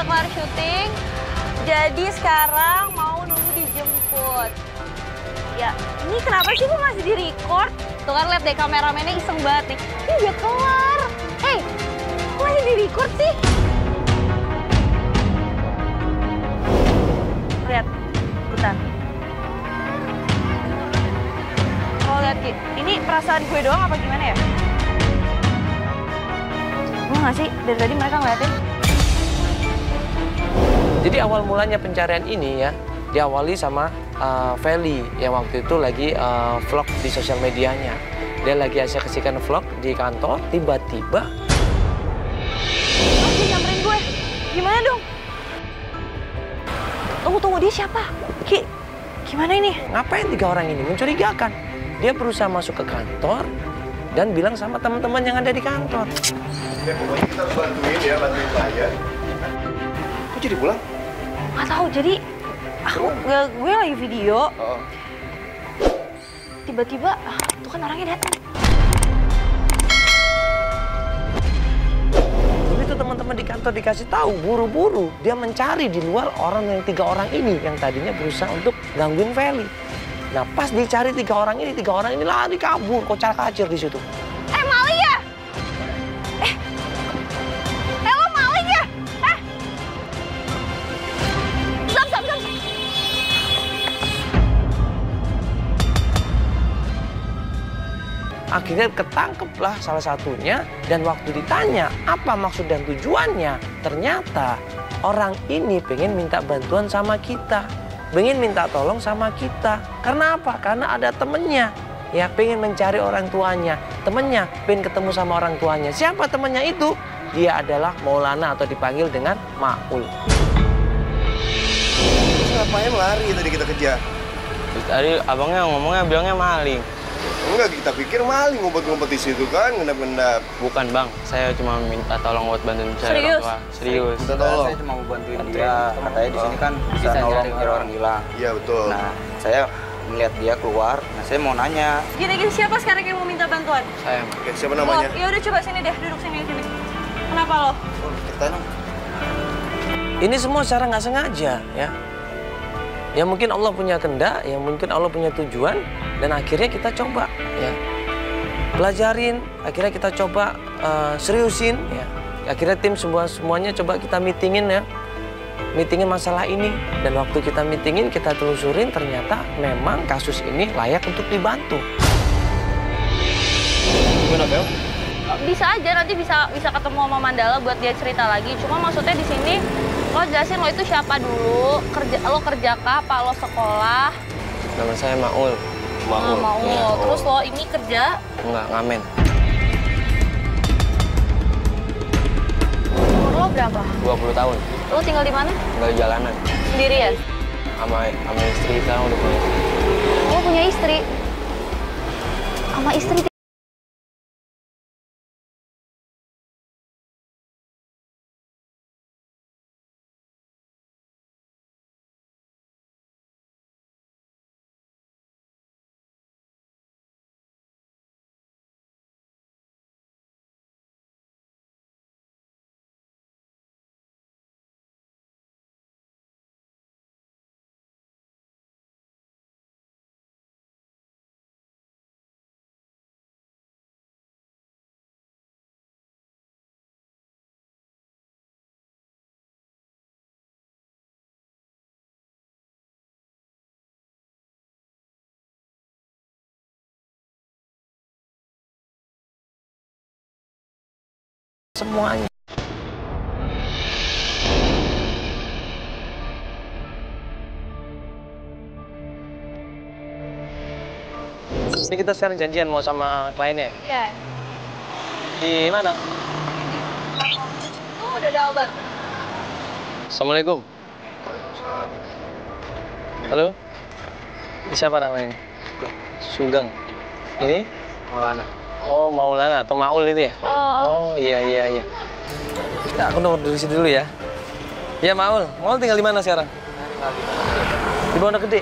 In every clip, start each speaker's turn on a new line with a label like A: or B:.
A: Kelar syuting, jadi sekarang mau nunggu dijemput. Ya, ini kenapa sih kok masih di-record? Tuh kan lihat deh kameramennya iseng banget nih. Ini udah kelar. Hei, kok masih di-record sih? Lihat, ikutan. Oh lihat Ki, ini perasaan gue doang apa gimana ya? Gue nggak sih, dari tadi mereka ngeliatin.
B: Jadi awal mulanya pencarian ini ya diawali sama Feli yang waktu itu lagi vlog di sosial medianya. Dia lagi asik-asikan vlog di kantor, tiba-tiba
A: dia nyamperin gue. Gimana dong? Tunggu, dia siapa? Ki, gimana ini?
B: Ngapain 3 orang ini? Mencurigakan. Dia berusaha masuk ke kantor dan bilang sama teman-teman yang ada di kantor.
C: Ya pokoknya kita harus bantuin ya, bantuin saya. Kok jadi pulang?
A: Nggak tahu, jadi gue lagi video. Tiba-tiba, tuh kan orangnya datang.
B: Begitu teman-teman di kantor dikasih tahu, buru-buru dia mencari di luar orang yang 3 orang ini yang tadinya berusaha untuk gangguin Feli. Nah pas dicari 3 orang ini lari kabur, kocar-kacir di situ.
A: Maling ya? Lo maling ya? Stop.
B: Akhirnya ketangkeplah salah satunya dan waktu ditanya apa maksud dan tujuannya, ternyata orang ini pengen minta bantuan sama kita, pengen minta tolong sama kita. Karena apa? Karena ada temennya, ya pengen mencari orang tuanya, temennya pengen ketemu sama orang tuanya. Siapa temennya itu? Dia adalah Maulana atau dipanggil dengan Maul.
C: Ngapain lari tadi kita kejar?
D: Tadi abangnya ngomongnya bilangnya maling.
C: Enggak, kita pikir maling ngumpet-ngumpet di situ kan, ngendap-ngendap.
D: Bukan bang, saya cuma minta tolong buat bantuin cari orang tua. Serius.
C: Minta tolong.
E: Saya cuma mau bantuin dia. Katanya di sini kan bisa nolong nyari orang hilang.
C: Iya betul.
E: Nah, saya melihat dia keluar. Nah, saya mau nanya.
A: Gini, siapa sekarang yang mau minta bantuan?
D: Saya.
C: Oke, siapa namanya?
A: Ya udah coba sini deh, duduk sini. Kenapa lo?
E: Ceritain dong.
B: Ini semua secara nggak sengaja, ya. Ya mungkin Allah punya kehendak, ya mungkin Allah punya tujuan, dan akhirnya kita coba, ya. Pelajarin, akhirnya kita coba seriusin, ya. Akhirnya tim semuanya coba kita meetingin, ya. Meetingin masalah ini, dan waktu kita meetingin, kita telusurin, ternyata memang kasus ini layak untuk dibantu.
D: Gimana, Bel?
A: Bisa aja, nanti bisa ketemu sama Mandala buat dia cerita lagi. Cuma maksudnya di sini lo jelasin lo itu siapa dulu, lo kerja kah, apa lo sekolah?
D: Nama saya Maul.
A: Maul.
D: Ya.
A: Terus lo ini kerja?
D: Enggak, ngamen.
A: Umur lo berapa?
D: 20 tahun.
A: Lo tinggal di mana?
D: Tinggal di jalanan.
A: Sendirian?
D: Sama istri, sekarang udah punya istri.
A: Lo punya istri? Sama istri?
B: Semuanya. Ini kita sekarang janjian mau sama kliennya.
A: Iya.
B: Di mana?
A: Oh, udah ada obat.
B: Assalamualaikum. Halo? Ini siapa namanya? Sugeng. Ini?
D: Maulana.
B: Oh, Maulana atau Maul itu ya? Oh, iya. Ya, aku nomor dulu dulu ya. Iya, Maul. Maul tinggal di mana sekarang? Di Pondok Gede.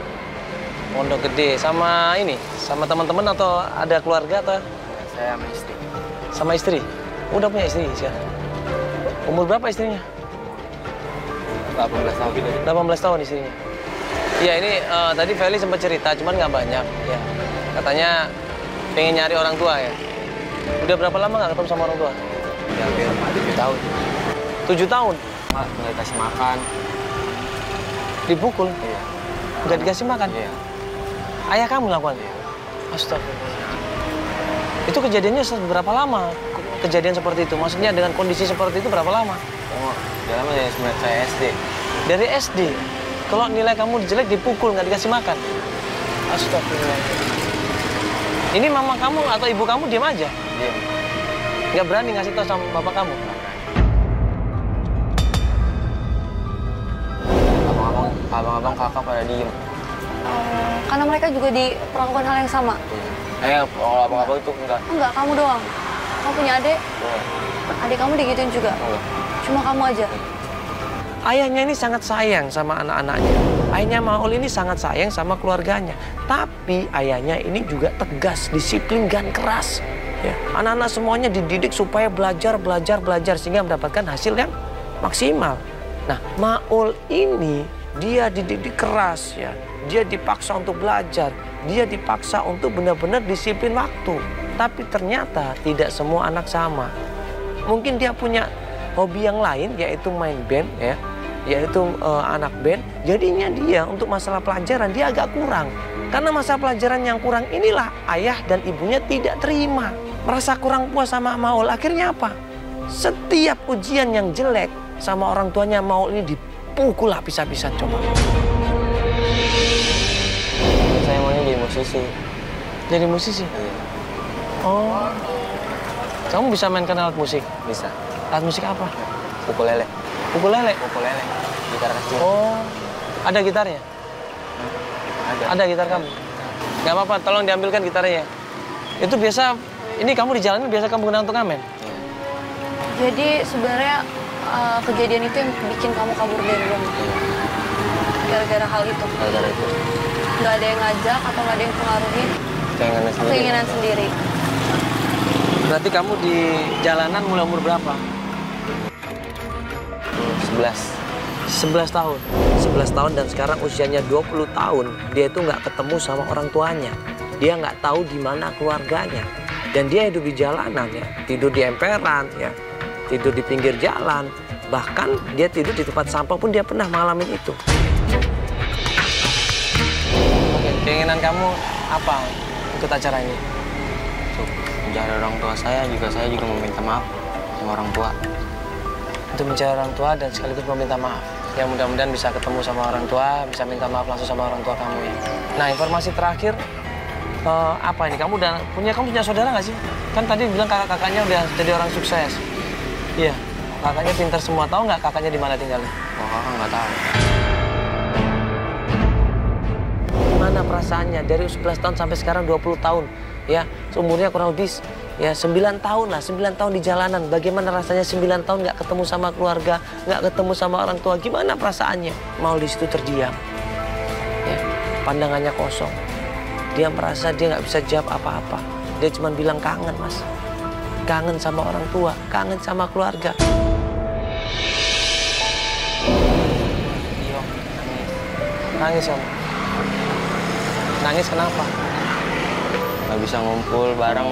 B: Pondok Gede. Sama ini? Sama teman-teman atau ada keluarga atau?
D: Saya sama istri.
B: Sama istri? Udah punya istri sekarang? Umur berapa istrinya?
D: 18 tahun.
B: 18 tahun istrinya. Iya, ini tadi Feli sempat cerita, cuman nggak banyak. Ya. Katanya pengen nyari orang tua ya. Udah berapa lama nggak ketemu sama orang tua?
D: Ya, hampir 7 tahun.
B: 7 tahun?
D: Nggak dikasih makan.
B: Dipukul?
D: Iya.
B: Nggak dikasih makan?
D: Iya.
B: Ayah kamu lakukan?
D: Iya.
B: Astagfirullah. Itu kejadiannya berapa lama? Kejadian seperti itu? Maksudnya dengan kondisi seperti itu berapa lama?
D: Oh, dalam dari semenjak saya SD.
B: Dari SD? Kalau nilai kamu jelek dipukul, nggak dikasih makan? Astagfirullah. Ini mama kamu atau ibu kamu diam aja?
D: Diam.
B: Nggak berani ngasih tahu sama bapak kamu?
D: Abang-abang kakak pada diem.
A: Karena mereka juga diperlakukan hal yang sama.
D: Kalau abang-abang itu enggak.
A: Enggak, kamu doang. Kamu punya adik? Adik kamu digituin juga?
D: Enggak.
A: Cuma kamu aja?
B: Ayahnya ini sangat sayang sama anak-anaknya. Ayahnya Maul ini sangat sayang sama keluarganya. Tapi ayahnya ini juga tegas, disiplin, dan keras. Ya. Anak-anak semuanya dididik supaya belajar sehingga mendapatkan hasil yang maksimal. Nah, Maul ini dia dididik keras ya. Dia dipaksa untuk belajar. Dia dipaksa untuk benar-benar disiplin waktu. Tapi ternyata tidak semua anak sama. Mungkin dia punya hobi yang lain yaitu main band ya. Yaitu anak band. Jadinya dia untuk masalah pelajaran dia agak kurang. Karena masalah pelajaran yang kurang inilah ayah dan ibunya tidak terima. Merasa kurang puas sama Maul. Akhirnya apa? Setiap ujian yang jelek sama orang tuanya Maul ini dipukul habis-habisan coba.
D: Saya maunya jadi musisi.
B: Jadi musisi?
D: Iya.
B: Oh. Kamu bisa mainkan alat musik?
D: Bisa.
B: Alat musik apa?
D: Ukulele.
B: Ukulele?
D: Ukulele. Gitar kecil.
B: Oh. Ada gitarnya?
D: Ada.
B: Ada gitar kamu? Gak apa-apa, tolong diambilkan gitarnya. Itu biasa, ini kamu di jalan biasa kamu gunakan untuk ngamen?
D: Iya.
A: Jadi sebenarnya kejadian itu yang bikin kamu kabur dari rumah?
D: Iya.
A: Gara-gara hal itu?
D: Gara-gara itu.
A: Nggak ada yang ngajak atau nggak ada yang pengaruhi? Keinginan sendiri.
B: Berarti kamu di jalanan mulai umur berapa?
D: 11
B: tahun. 11 tahun dan sekarang usianya 20 tahun. Dia itu nggak ketemu sama orang tuanya. Dia nggak tahu di mana keluarganya. Dan dia hidup di jalanan ya. Tidur di emperan ya. Tidur di pinggir jalan. Bahkan dia tidur di tempat sampah pun dia pernah mengalami itu. Oke, keinginan kamu apa ikut acara ini?
D: untuk mencari orang tua saya juga meminta maaf sama orang tua.
B: Untuk mencari orang tua dan sekaligus meminta maaf. Ya mudah-mudahan bisa ketemu sama orang tua, bisa minta maaf langsung sama orang tua kamu ya. Nah informasi terakhir, apa ini? Kamu punya saudara nggak sih? Kan tadi bilang kakak-kakaknya udah jadi orang sukses. Iya, kakaknya pintar semua. Tahu nggak kakaknya di mana tinggalnya?
D: Oh, kakak nggak tahu.
B: Gimana perasaannya dari 11 tahun sampai sekarang 20 tahun? Ya, umurnya kurang lebih ya 9 tahun lah, 9 tahun di jalanan. Bagaimana rasanya 9 tahun nggak ketemu sama keluarga, nggak ketemu sama orang tua? Gimana perasaannya? Mau di situ terdiam, ya, pandangannya kosong. Dia merasa dia nggak bisa jawab apa-apa. Dia cuma bilang kangen, Mas. Kangen sama orang tua, kangen sama keluarga.
D: Iya,
B: Nangis, Om. Nangis kenapa?
D: Nggak bisa ngumpul bareng,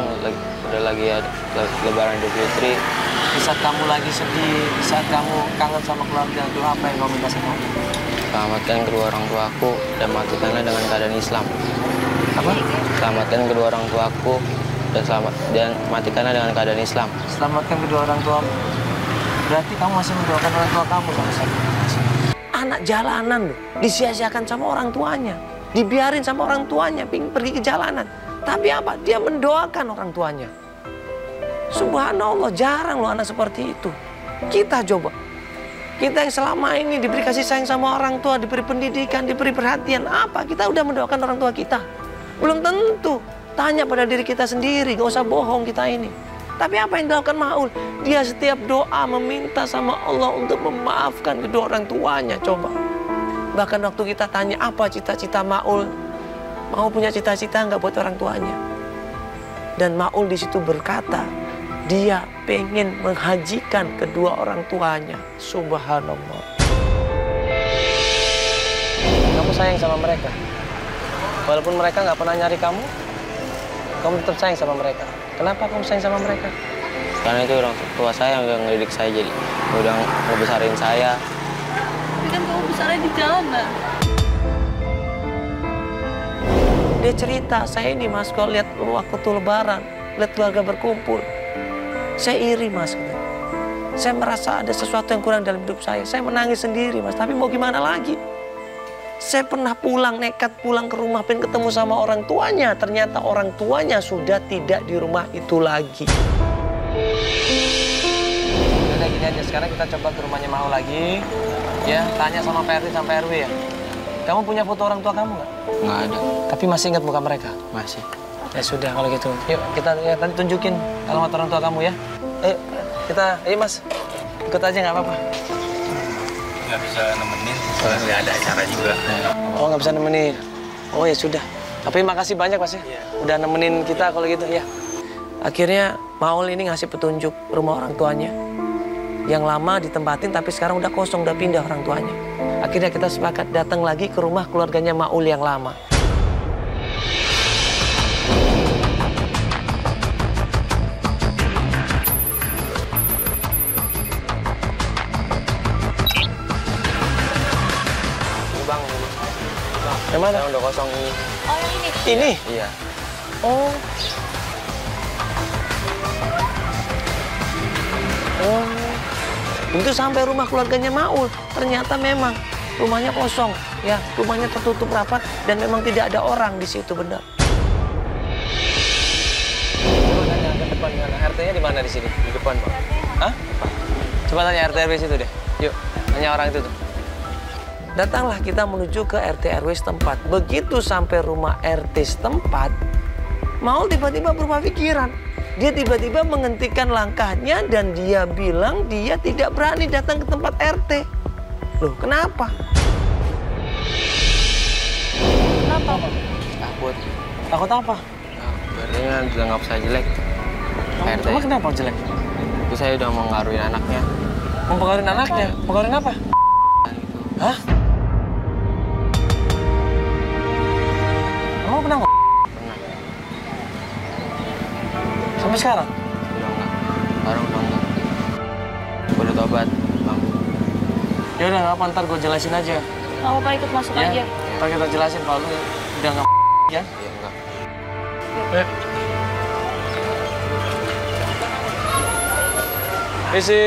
D: udah lagi ada Lebaran Idul Fitri.
B: Di saat kamu lagi sedih, di saat kamu kangen sama keluarga, itu apa yang kamu minta sama Allah?
D: Selamatkan kedua orang tuaku dan matikanlah dengan keadaan Islam.
B: Apa?
D: Selamatkan kedua orang tuaku dan matikanlah dengan keadaan Islam.
B: Selamatkan kedua orang tuamu. Berarti kamu masih mendoakan orang tua kamu sama saya. Anak jalanan loh, disia-siakan sama orang tuanya. Dibiarin sama orang tuanya, pergi ke jalanan. Tapi apa? Dia mendoakan orang tuanya. Subhanallah, jarang loh anak seperti itu. Kita coba. Kita yang selama ini diberi kasih sayang sama orang tua, diberi pendidikan, diberi perhatian. Apa? Kita udah mendoakan orang tua kita? Belum tentu. Tanya pada diri kita sendiri, gak usah bohong kita ini. Tapi apa yang dilakukan Maul? Dia setiap doa meminta sama Allah untuk memaafkan kedua orang tuanya. Coba. Bahkan waktu kita tanya apa cita-cita Maul, mau punya cita-cita nggak buat orang tuanya. Dan Maul di situ berkata, dia pengen menghajikan kedua orang tuanya. Subhanallah. Kamu sayang sama mereka. Walaupun mereka nggak pernah nyari kamu tetap sayang sama mereka. Kenapa kamu sayang sama mereka?
D: Karena itu orang tua saya yang udah ngedidik saya, jadi udah ngebesarin saya.
A: Tapi kan kamu besarnya di jalanan.
B: Dia cerita, saya ini mas, kalau lihat waktu lebaran, lihat keluarga berkumpul, saya iri mas. Saya merasa ada sesuatu yang kurang dalam hidup saya. Saya menangis sendiri mas, tapi mau gimana lagi? Saya pernah nekat pulang ke rumah, pengen ketemu sama orang tuanya. Ternyata orang tuanya sudah tidak di rumah itu lagi. Udah gini aja, sekarang kita coba ke rumahnya Maul lagi. Ya, tanya sama Pak RT sama RW ya. Kamu punya foto orang tua kamu nggak?
D: Nggak ada.
B: Tapi masih ingat muka mereka?
D: Masih.
B: Ya sudah kalau gitu. Yuk kita ya, tadi tunjukin alamat orang tua kamu ya. Ayo mas, ikut aja nggak apa-apa.
F: Nggak bisa nemenin, soalnya nggak ada acara juga.
B: Oh nggak bisa nemenin. Oh ya sudah. Tapi makasih banyak mas ya. Udah nemenin kita kalau gitu ya. Akhirnya Maul ini ngasih petunjuk rumah orang tuanya. Yang lama ditempatin tapi sekarang udah kosong, udah pindah orang tuanya. Akhirnya kita sepakat datang lagi ke rumah keluarganya Maul yang lama.
D: Bang,
B: Yang mana?
D: udah kosong ini.
A: Oh yang ini?
B: Ini?
D: Iya.
B: Oh. Oh. Itu sampai rumah keluarganya Maul. Ternyata memang rumahnya kosong. Ya, rumahnya tertutup rapat dan memang tidak ada orang di situ, benar. Coba tanya ke depan mana? RT-nya di mana di sini? Di depan, Pak. Hah? Coba tanya RT RW situ deh. Yuk, tanya orang itu tuh. Datanglah kita menuju ke RT RW setempat. Begitu sampai rumah RT setempat, Maul tiba-tiba berubah pikiran. Dia tiba-tiba menghentikan langkahnya dan dia bilang dia tidak berani datang ke tempat RT. Loh, kenapa?
A: Kenapa?
D: Takut.
B: Takut apa?
D: Berarti kan udah nggak saya jelek. RT.
B: Emang kenapa jelek?
D: Itu saya udah mengaruhin anaknya.
B: Mempengaruhi anaknya? Mempengaruhi apa? Hah? Kamu pernah nggak?
D: Pernah.
B: Sampai sekarang?
D: Udah enggak. Sekarang udah enggak. Udah tobat, Bang.
B: Ya udah nggak apa, ntar gue jelasin aja.
A: Nggak apa-apa, ikut masuk
B: Ya,
A: aja.
B: ntar kita jelasin kalau lu udah nggak ya.
D: Iya enggak.
B: Isi.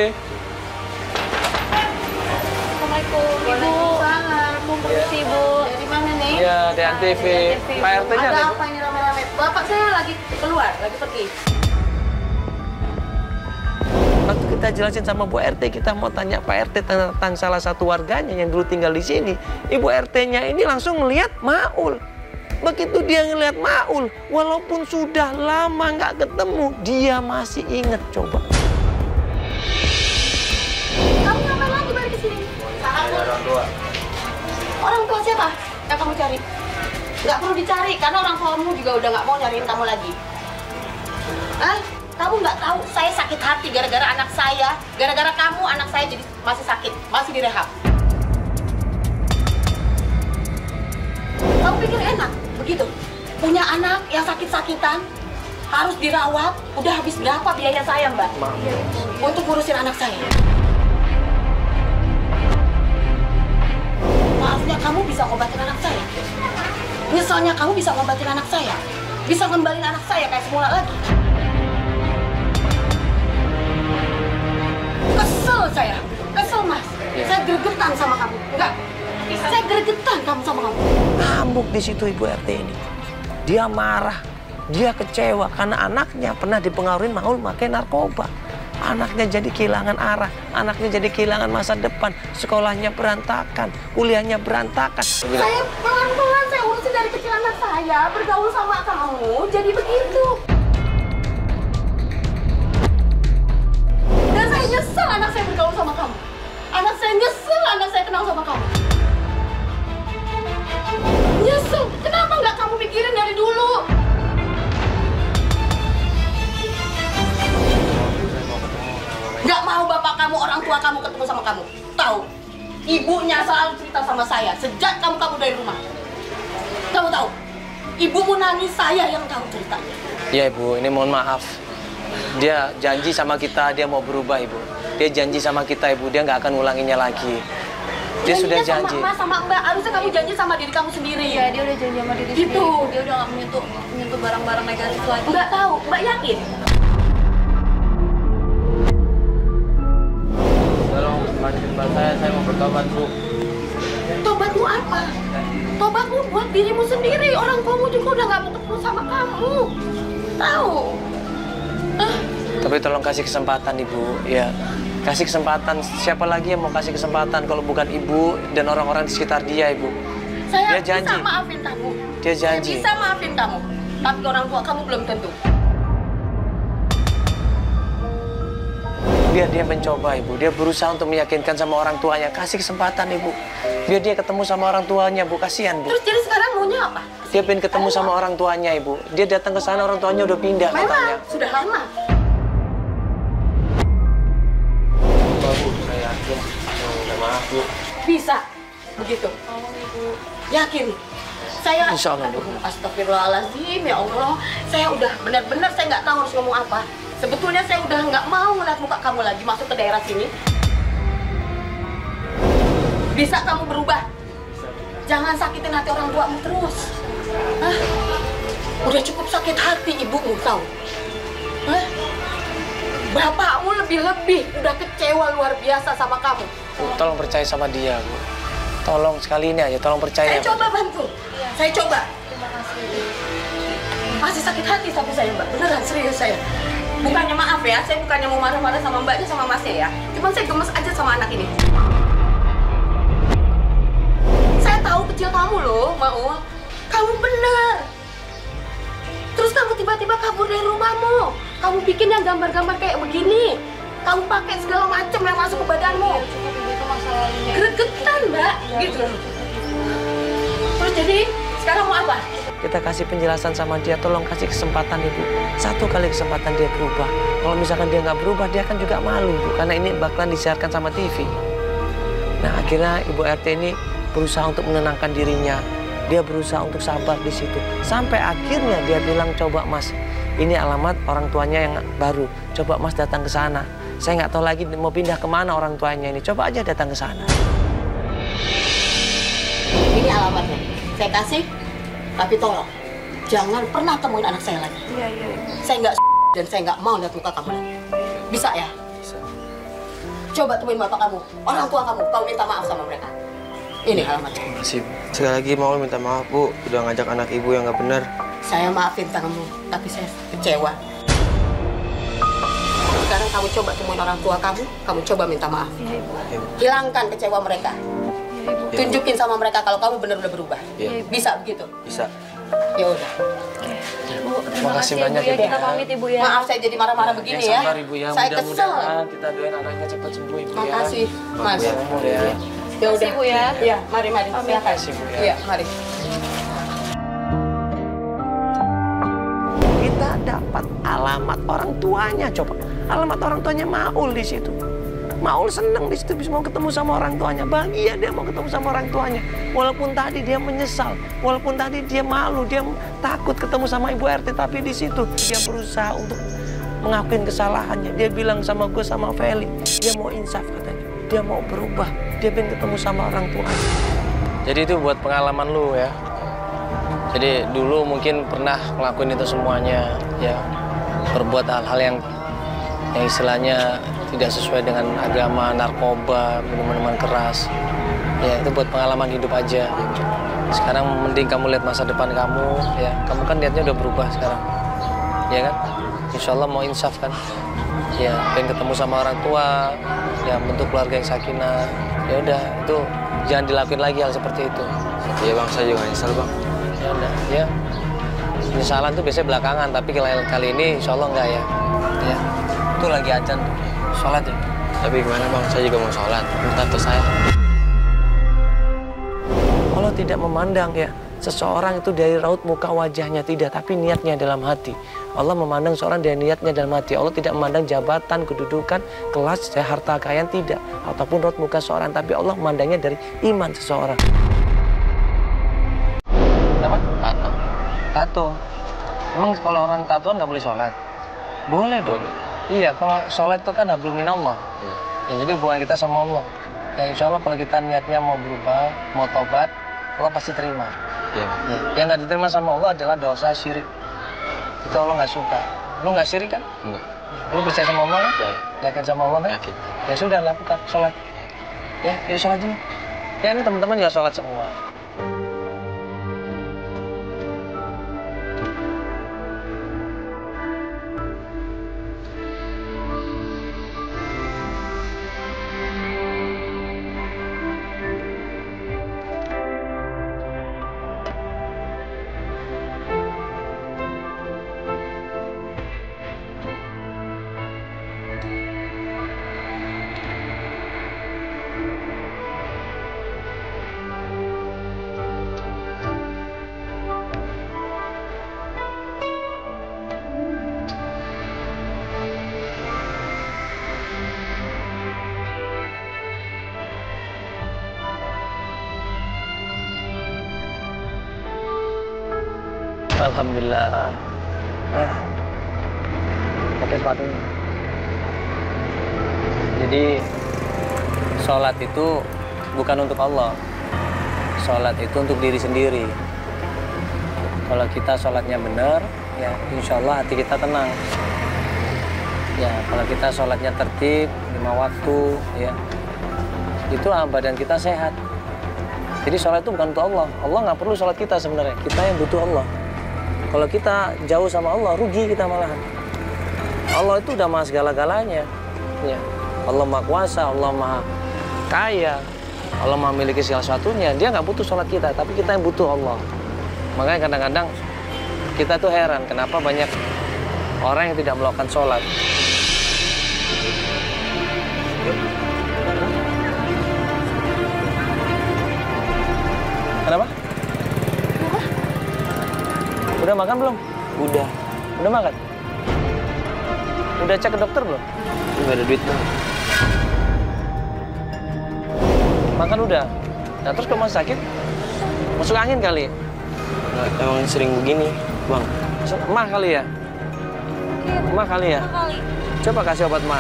A: Assalamualaikum, Ibu. Permisi, Ibu.
G: Dari mana nih?
B: Iya, di Antv. Pak RT-nya
G: Ada
B: ada.
G: apa ini rame-rame? Bapak saya lagi keluar, lagi pergi.
B: Waktu kita jelasin sama Bu RT, kita mau tanya Pak RT tentang salah satu warganya yang dulu tinggal di sini. Ibu RT-nya ini langsung melihat Maul. Begitu dia ngelihat Maul, walaupun sudah lama nggak ketemu, dia masih inget. Coba.
G: Kamu ngapain lagi balik ke sini?
E: Orang tua.
G: Orang tua siapa yang kamu cari? Nggak perlu dicari, karena orang tuamu juga udah nggak mau nyariin kamu lagi. Hah? Kamu nggak tahu saya sakit hati gara-gara anak saya, gara-gara kamu anak saya jadi masih sakit, masih direhab. Kamu pikir enak begitu? Punya anak yang sakit-sakitan, harus dirawat, udah habis berapa biaya saya, Mbak? Untuk ngurusin anak saya. Maafnya kamu bisa ngobatin anak saya. Nyeselnya kamu bisa ngobatin anak saya. Bisa ngembalin anak saya kayak semula lagi. Kesel saya, kesel Mas. Saya gregetan sama kamu. Enggak, saya gregetan kamu sama kamu.
B: Ngamuk di situ Ibu RT ini. Dia marah, dia kecewa karena anaknya pernah dipengaruhi Maul pakai narkoba. Anaknya jadi kehilangan arah, anaknya jadi kehilangan masa depan, sekolahnya berantakan, kuliahnya berantakan.
G: Saya pelan-pelan saya urusin dari kecil anak saya, bergaul sama kamu, jadi begitu. Dan saya nyesel anak saya bergaul sama kamu. Anak saya nyesel anak saya kenal sama kamu. Nyesel, kenapa nggak kamu pikirin ketemu sama kamu. Tahu? Ibunya selalu cerita sama saya sejak kamu kabur dari rumah. Kamu tahu? Ibumu nangis, saya yang tahu ceritanya.
B: Ya Ibu, ini mohon maaf. Dia janji sama kita, dia mau berubah Ibu. Dia janji sama kita Ibu, dia nggak akan ulanginya lagi. Dia sudah janji.
G: Sama Mas, sama Mbak, harusnya kamu janji sama diri kamu sendiri.
A: Iya, dia udah janji sama diri
G: Gitu.
A: sendiri. Dia udah nggak menyentuh barang-barang negatif lagi.
G: Nggak tahu, Mbak yakin?
D: Tolong maafin Mbak saya mau bertobat Bu.
G: Tobatmu apa? Tobatmu buat dirimu sendiri. Orang tuamu juga udah nggak mau ketemu sama kamu. Tahu?
B: Tapi tolong kasih kesempatan Ibu, ya. Kasih kesempatan, siapa lagi yang mau kasih kesempatan kalau bukan Ibu dan orang-orang di sekitar dia, Ibu.
G: Saya
B: Dia janji.
G: bisa maafin kamu.
B: Dia janji.
G: Saya bisa maafin kamu. Tapi orang tua kamu belum tentu.
B: Biar dia mencoba, Ibu. Dia berusaha untuk meyakinkan sama orang tuanya. Kasih kesempatan, Ibu. Biar dia ketemu sama orang tuanya, Bu. Kasihan, Bu.
G: Terus jadi sekarang maunya apa?
B: Dia pengen ketemu sama orang tuanya, Ibu. Dia datang ke sana, orang tuanya udah pindah katanya.
G: Memang, sudah lama.
D: Bu, saya yakin. Minta maaf Bu.
G: Bisa. Begitu. Yakin. Saya,
B: Insya Allah, Bu.
G: aduh, astagfirullahaladzim, ya Allah. Saya udah benar-benar saya nggak tahu harus ngomong apa. Sebetulnya saya udah nggak mau ngeliat muka kamu lagi masuk ke daerah sini. Bisa kamu berubah? Jangan sakitin hati orang tuamu terus. Hah? Udah cukup sakit hati ibumu, tahu? Hah? Bapakmu lebih-lebih udah kecewa luar biasa sama kamu.
B: Bu, tolong percaya sama dia, Bu. Tolong sekali ini aja, tolong percaya.
G: Saya coba bantu. Saya coba.
A: Terima kasih.
G: Masih sakit hati sama saya, Mbak. Beneran, serius saya. Bukannya maaf ya, saya bukannya mau marah-marah sama Mbaknya sama Masnya ya. Cuma saya gemes aja sama anak ini. Saya tahu kecil kamu loh, Maul. Kamu bener. Terus kamu tiba-tiba kabur dari rumahmu. Kamu bikin yang gambar-gambar kayak begini. Kamu pakai segala macam yang masuk ke badanmu.
A: Cukup Ibu, itu masa lalunya.
G: Gregetan, Mbak. Gitu. Terus jadi, sekarang mau apa?
B: Kita kasih penjelasan sama dia, tolong kasih kesempatan Ibu. Satu kali kesempatan dia berubah. Kalau misalkan dia nggak berubah, dia kan juga malu, Bu. Karena ini bakalan disiarkan sama TV. Nah, akhirnya Ibu RT ini berusaha untuk menenangkan dirinya. Dia berusaha untuk sabar di situ. Sampai akhirnya dia bilang, coba Mas, ini alamat orang tuanya yang baru. Coba Mas datang ke sana. Saya nggak tahu lagi mau pindah kemana orang tuanya ini. Coba aja datang ke sana.
G: Ini alamatnya. Saya kasih, tapi tolong jangan pernah temuin anak saya lagi.
A: Iya, iya.
G: Saya nggak dan saya nggak mau lihat muka kamu lagi. Bisa ya?
B: Bisa.
G: Coba temuin bapak kamu, orang tua kamu. Kamu minta maaf sama mereka. Ini alamatnya.
B: Terima kasih, Bu.
D: Sekali lagi mau minta maaf Bu, udah ngajak anak ibu yang nggak benar.
G: Saya maafin kamu, tapi saya kecewa. Sekarang kamu coba temuin orang tua kamu coba minta maaf.
A: Iya, Ibu.
G: Hilangkan kecewa mereka.
A: Iya, Ibu.
G: Tunjukin sama mereka kalau kamu benar-benar berubah.
D: Iya.
G: Bisa begitu?
D: Bisa.
G: Ya udah.
A: Bu,
B: Terima kasih
A: Ibu,
B: banyak,
A: ya.
B: Ibu.
A: Kita pamit Ibu ya.
G: Maaf saya jadi marah-marah begini ya.
B: Sabar Ibu ya,
G: Saya kesel.
B: mudah-mudahan kita doain anaknya cepat sembuh Ibu ya.
G: Makasih, Mas.
B: Ya.
G: Ya udah.
A: Makasih, Bu, ya.
G: Iya, mari. Silakan.
B: Makasih, Bu, ya.
G: Iya, mari.
B: Kita dapat alamat orang tuanya, coba. Alamat orang tuanya Maul di situ. Maul seneng di situ bisa mau ketemu sama orang tuanya. Bahagia dia mau ketemu sama orang tuanya. Walaupun tadi dia menyesal, walaupun tadi dia malu, dia takut ketemu sama Ibu RT, tapi di situ dia berusaha untuk mengakuin kesalahannya. Dia bilang sama gue sama Feli, dia mau insaf katanya. Dia mau berubah, dia pengen ketemu sama orang tuanya. Jadi itu buat pengalaman lu ya. Jadi dulu mungkin pernah ngelakuin itu semuanya, ya berbuat hal-hal yang istilahnya tidak sesuai dengan agama, narkoba, minuman keras. Ya itu buat pengalaman hidup aja. Sekarang mending kamu lihat masa depan kamu, ya kamu kan lihatnya udah berubah sekarang, ya kan? Insya Allah mau insaf kan? Ya pengen ketemu sama orang tua, ya bentuk keluarga yang sakinah. Ya udah itu jangan dilakuin lagi hal seperti itu.
D: Iya Bang, saya juga nyesel Bang.
B: Ya udah, ya. Penyesalan tuh biasanya belakangan, tapi kali ini insya Allah enggak ya. Ya. Itu lagi ajan tuh. Sholat ya.
D: Tapi gimana Bang, saya juga mau sholat. Minta tuh saya.
B: Allah tidak memandang ya seseorang itu dari raut muka wajahnya, tidak, tapi niatnya dalam hati. Allah memandang seorang dari niatnya dalam hati. Allah tidak memandang jabatan, kedudukan, kelas, harta kekayaan, tidak. Ataupun raut muka seorang, tapi Allah memandangnya dari iman seseorang. Apa? Tato. Tato. Emang kalau orang tatoan nggak boleh sholat? Boleh dong. Iya, kalau sholat itu kan hablum minallah. Ya, jadi hubungan kita sama Allah. Ya, insya Allah kalau kita niatnya mau berubah, mau tobat, Allah pasti terima. Ya. Yang nggak diterima sama Allah adalah dosa syirik. Itu Allah nggak suka. Lu nggak syirik kan?
D: Enggak.
B: Lu percaya sama Allah kan?
D: Ya.
B: Yakin sama Allah kan?
D: Yakin.
B: Ya sudah, lakukan sholat. Ya, yuk sholat dulu. Ya, ini teman-teman juga sholat semua. Alhamdulillah. Pakai sepatu. Jadi sholat itu bukan untuk Allah. Sholat itu untuk diri sendiri. Kalau kita sholatnya benar, ya insya Allah hati kita tenang. Ya kalau kita sholatnya tertib, 5 waktu, ya itu badan kita sehat. Jadi sholat itu bukan untuk Allah. Allah nggak perlu sholat kita sebenarnya. Kita yang butuh Allah. Kalau kita jauh sama Allah, rugi kita malahan. Allah itu udah maha segala-galanya. Ya. Allah maha kuasa, Allah maha kaya, Allah maha memiliki segala sesuatunya. Dia nggak butuh sholat kita, tapi kita yang butuh Allah. Makanya kadang-kadang kita tuh heran, kenapa banyak orang yang tidak melakukan sholat. Kenapa? Udah makan belum?
D: Udah.
B: Udah makan? Udah cek ke dokter belum?
D: Nggak ada duit bang.
B: Makan udah. Nah terus kalau masih sakit, masuk angin kali.
D: Nggak, emang sering begini bang.
B: Mah kali ya? Mah kali ya? Coba kasih obat mah.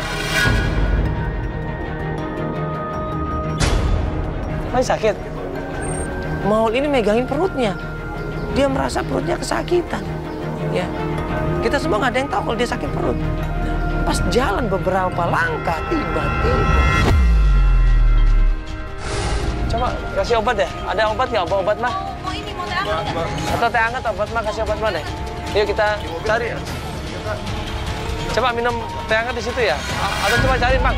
B: Masih sakit? Maul ini megangin perutnya. Dia merasa perutnya kesakitan. Ya, kita semua nggak ada yang tahu kalau dia sakit perut. Pas jalan beberapa langkah, tiba-tiba. Coba kasih obat deh. Ada obat nggak? Obat mah?
A: Mau ini, mau teh hangat nggak?
B: Atau teh hangat, obat mah, kasih obat mah deh. Yuk kita cari. Coba minum teh hangat di situ ya. Atau coba cari bang.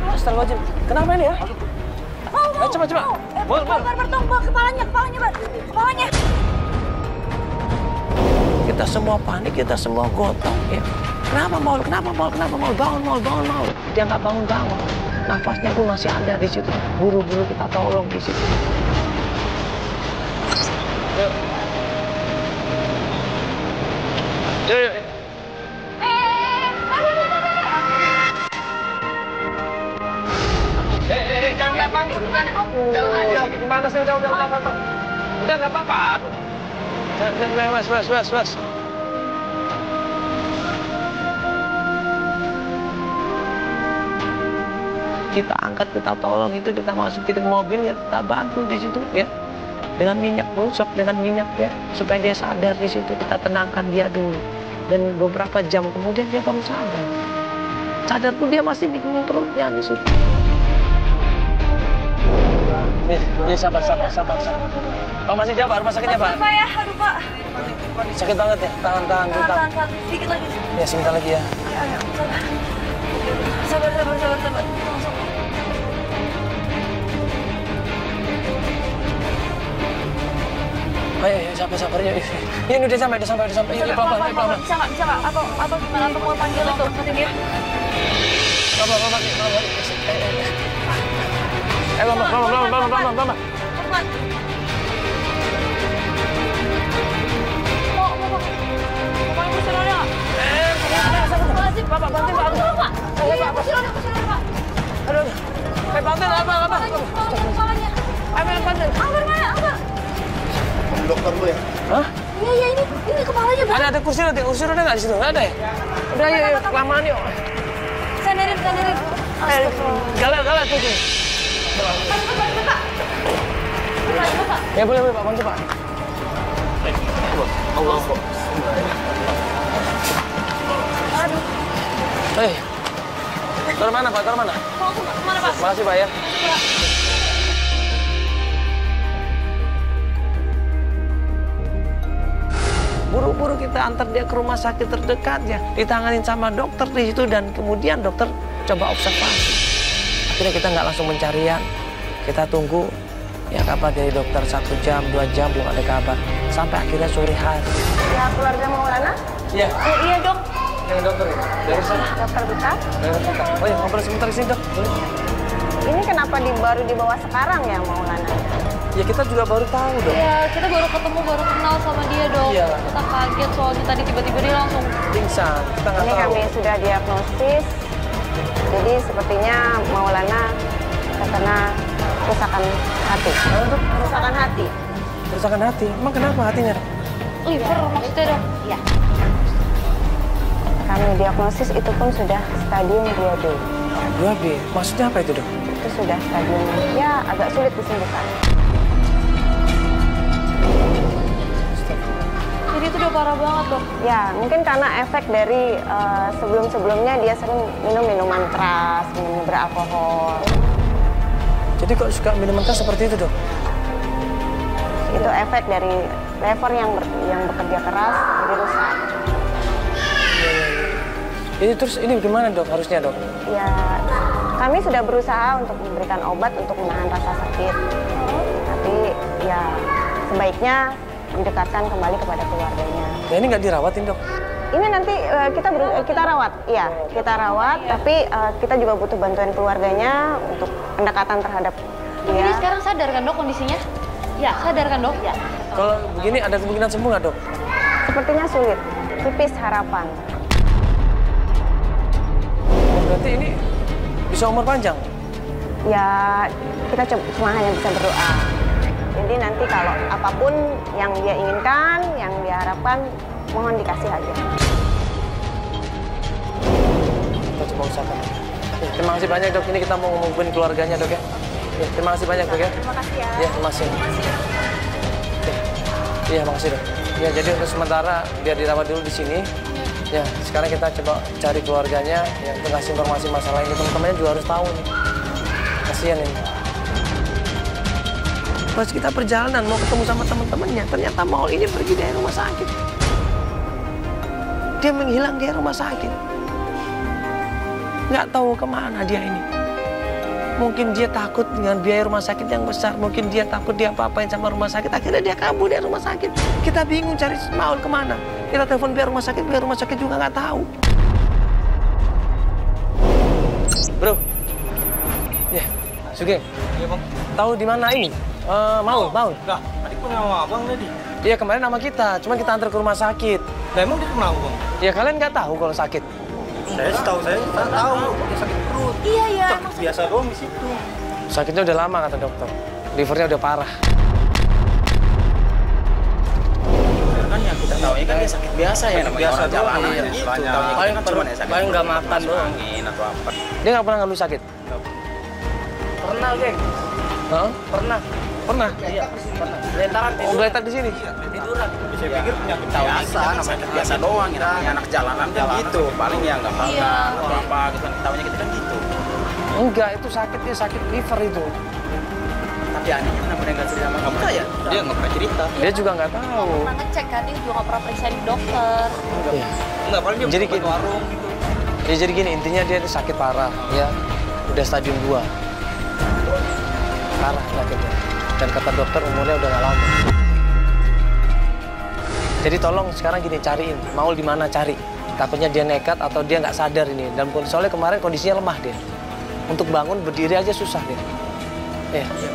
B: Astagfirullahaladzim. Kenapa ini ya? Coba. Bol.
A: Kepalanya.
B: Kita semua panik, kita semua gotong. Ya. Kenapa Maul? Bangun. Dia nggak bangun. Nafasnya pun masih ada di situ. Buru-buru kita tolong di situ. Yuk. Jangan bang, gimana sih? Udah nggak apa-apa. Mas. Kita angkat, kita tolong itu, kita masukin ke mobil ya, kita bantu di situ ya. Dengan minyak busuk, dengan minyak ya, supaya dia sadar di situ. Kita tenangkan dia dulu. Dan beberapa jam kemudian dia baru sadar. Sadar pun dia masih bikin perutnya di situ. Nih, sabar. Pak masih jawab, rumah sakitnya Pak?
A: Pak ya, aduh Pak.
B: Sakit banget ya, tahan.
A: Tahan, sedikit lagi.
B: Ya, sebentar lagi ya.
A: Sabar.
B: Ayo, sabar ya. Ini udah sampai. Yuk, pelan-pelan.
A: Bisa nggak? Atau gimana? Atau mau panggil itu?
B: Pelan-pelan. Mama.
A: Cepat. Mau kursi roda nggak?
B: Bapak, bantuin Pak.
A: Iya, kursi roda, Pak.
B: Aduh. Bantuin Abang.
A: Kepalanya.
B: Ambil, bantuin.
A: Anggar mana, Anggar?
C: Dokter lu ya?
B: Hah?
A: Iya, ini kepalanya, Bang.
B: Ada kursi roda nggak di situ? Nggak ada ya? Udah, yuk, kelamaan yuk.
A: Sandarin.
B: Gagal tuh.
A: Pak.
B: Ya boleh Pak, bantu Pak.
C: Allah.
A: Aduh.
B: Taruh mana Pak?
A: Mau kemana, Pak?
B: Makasih Pak ya. Buru-buru kita antar dia ke rumah sakit terdekat ya, ditanganin sama dokter di situ dan kemudian dokter coba observasi. Akhirnya kita nggak langsung pencarian, kita tunggu ya kabar dari dokter 1 jam, 2 jam belum ada kabar. Sampai akhirnya sore hari.
G: Ya, keluarga Maulana?
B: Iya.
A: Iya, Dok.
B: Yang dokter ya? Dari sana.
G: Dokter Buta?
B: Oh ya, ngobrol sebentar di sini dok. Boleh?
G: Ini kenapa baru dibawa sekarang ya Maulana?
B: Ya kita juga baru tahu dok.
A: Iya, kita baru ketemu, baru kenal sama dia, Dok.
B: Iya.
A: Kita kaget soalnya tadi tiba-tiba dia langsung
B: Pingsan, kita nggak
G: Ini
B: tahu.
G: kami sudah diagnosis. Jadi sepertinya Maulana terkena kerusakan hati. Kerusakan hati.
B: Kerusakan hati. Emang kenapa hatinya dok?
A: liver maksudnya, Dok.
G: Ya. Kami diagnosis itu pun sudah stadium 2B.
B: 2B, maksudnya apa itu dok?
G: Itu sudah stadium ya agak sulit disembuhkan.
A: Jadi itu udah parah banget, Dok.
G: Ya, mungkin karena efek dari sebelum-sebelumnya dia sering minum minuman keras, minum beralkohol.
B: Jadi kok suka minuman keras seperti itu dok?
G: Itu efek dari lever yang bekerja keras jadi rusak.
B: Ini terus ini gimana dok harusnya dok?
G: Ya, kami sudah berusaha untuk memberikan obat untuk menahan rasa sakit. Tapi ya sebaiknya mendekatkan kembali kepada keluarganya.
B: Nah ini nggak dirawatin dok?
G: Ini nanti kita rawat, iya kita rawat. Tapi kita juga butuh bantuan keluarganya untuk pendekatan terhadap
A: Ini
G: dia.
A: sekarang sadar kan, Dok, kondisinya? Ya, sadar kan, Dok? Ya.
B: Kalau begini ada kemungkinan sembuh nggak dok?
G: Sepertinya sulit, tipis harapan.
B: Berarti ini bisa umur panjang?
G: Ya kita cuma hanya bisa berdoa. Jadi nanti kalau apapun yang dia inginkan, yang dia harapkan, mohon dikasih aja.
B: Kita coba usahakan. Terima kasih banyak dok. Ini kita mau ngomongin keluarganya dok ya. Ya, terima kasih banyak dok ya.
G: Terima kasih ya.
B: Ya, terima kasih. Iya, makasih dok. Ya, jadi untuk sementara biar dirawat dulu di sini. Ya, sekarang kita coba cari keluarganya yang untuk ngasih informasi masalah ini. Teman-temannya juga harus tahu nih. Kasihan ini. Pas kita perjalanan mau ketemu sama teman-temannya, ternyata Maul ini pergi dari rumah sakit. Dia menghilang dari rumah sakit. Nggak tahu kemana dia ini. Mungkin dia takut dengan biaya rumah sakit yang besar. Mungkin dia takut dia apa-apain sama rumah sakit. Akhirnya dia kabur dari rumah sakit. Kita bingung cari Maul kemana. Kita telepon biar rumah sakit juga nggak tahu. Bro. Ya, Sugeng.
F: Iya bang.
B: Tahu di mana ini? Maul.
F: Nah, tadi punya sama abang tadi.
B: Iya kemarin sama kita, cuma kita antar ke rumah sakit.
F: Nah emang dia kenapa bang?
B: Ya kalian nggak tahu kalau sakit.
F: Saya tahu dia sakit perut.
A: Iya.
F: Biasa doang di situ.
B: Sakitnya udah lama kata dokter. Livernya udah parah.
E: Kan yang kita tahu kan dia sakit biasa ya, namanya
F: biasa
E: orang jalanan
F: doang,
E: gitu.
F: banyak.
E: Paling kan cuma ya sakit
D: paling nggak
E: perut,
D: makan
E: masuk
D: doang.
E: angin atau apa.
B: Dia nggak pernah ngeluh sakit?
D: Pernah, geng.
B: Hah?
D: Pernah.
B: Pernah?
D: Iya, pernah. Geletaran
B: Oh, geletak di sini?
D: tiduran.
F: Saya pikir penyakit
E: Tahu
F: biasa.
E: kita kan sakit biasa doang ya, namanya anak jalanan kan gitu. Paling ya nggak makan
A: Iya.
E: atau apa gitu kan. Tahunya kita kan gitu.
B: Enggak, itu sakitnya sakit liver itu.
E: Tapi anehnya kenapa dia nggak cerita sama kamu ya? Dia nggak pernah cerita.
B: Dia juga nggak tahu.
A: Pernah ngecek kan, dia juga nggak pernah periksa di dokter.
B: Iya.
E: Nggak, paling dia
B: Jadi
E: buka
B: gini.
E: warung gitu.
B: Ya jadi gini, intinya dia itu sakit parah, ya. Udah stadium 2. Parah sakitnya. Dan kata dokter umurnya udah nggak lama. Jadi tolong sekarang gini, cariin. Maul di mana cari. Takutnya dia nekat atau dia nggak sadar ini. Dan soalnya kemarin kondisinya lemah dia. Untuk bangun, berdiri aja susah dia.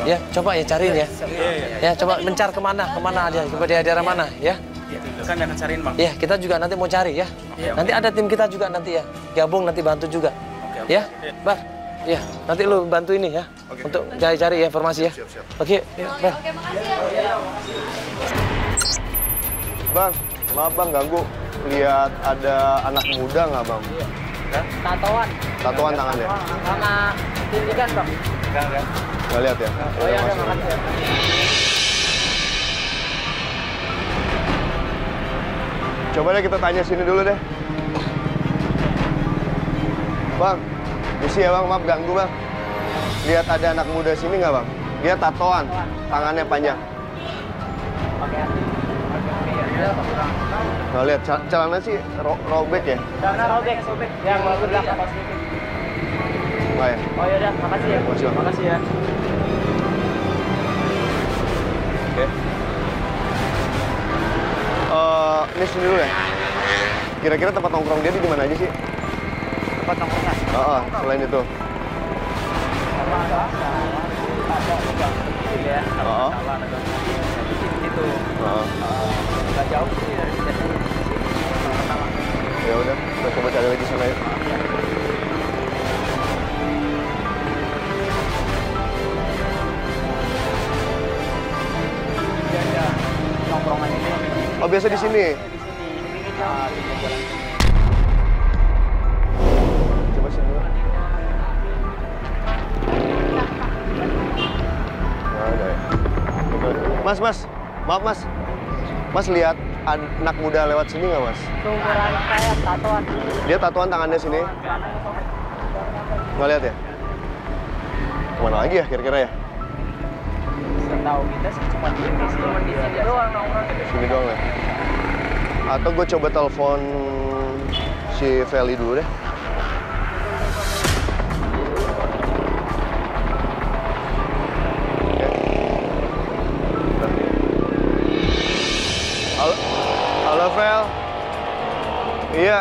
B: Ya, coba ya cariin ya. Ya, coba mencar kemana aja, coba di daerah mana ya.
E: Kan akan cariin, Bang.
B: Ya, kita juga nanti mau cari ya. Nanti ada tim kita juga nanti ya, gabung nanti bantu juga. Ya, Bar. Ya, nanti lu bantu ini ya, untuk cari-cari ya informasi ya. Oke, Bar.
A: Oke, makasih ya.
C: Bang, maaf bang ganggu. Lihat ada anak muda nggak bang?
E: Tatoan.
C: Tatoan tangannya?
E: Sama tindikan, Bang. Enggak.
C: Nggak lihat ya?
E: Oh iya, ada makasih ya.
C: Coba deh kita tanya sini dulu deh. Bang, misi ya bang, maaf ganggu bang. Lihat ada anak muda sini nggak bang? Dia tatoan, tangannya panjang. Nggak lihat, celana sih robek ya?
E: Celana robek. Yang mau belakang pas itu.
C: Nggak ya?
E: Oh iya, makasih ya. Makasih ya.
C: Oke. Ini sini dulu ya. Kira-kira tempat nongkrong dia di mana aja sih?
E: Tempat nongkrongnya?
C: Selain itu.
E: Nggak jauh sih dari sini.
C: Ya udah, kita coba cari lagi sana ya.
E: Nongkrongan ini.
C: Oh biasa di sini. Coba sini dulu. Nggak ada ya. Mas, maaf mas. Mas lihat anak muda lewat sini nggak mas?
E: Seumuran saya tatoan.
C: Dia tatoan tangannya sini. Nggak lihat ya? Kemana lagi ya kira-kira ya?
E: Setahu kita sih cuma di sini doang nongkrong.
C: Sini doang ya? Atau gue coba telepon si Feli dulu deh. Oke. Halo Fel. Iya,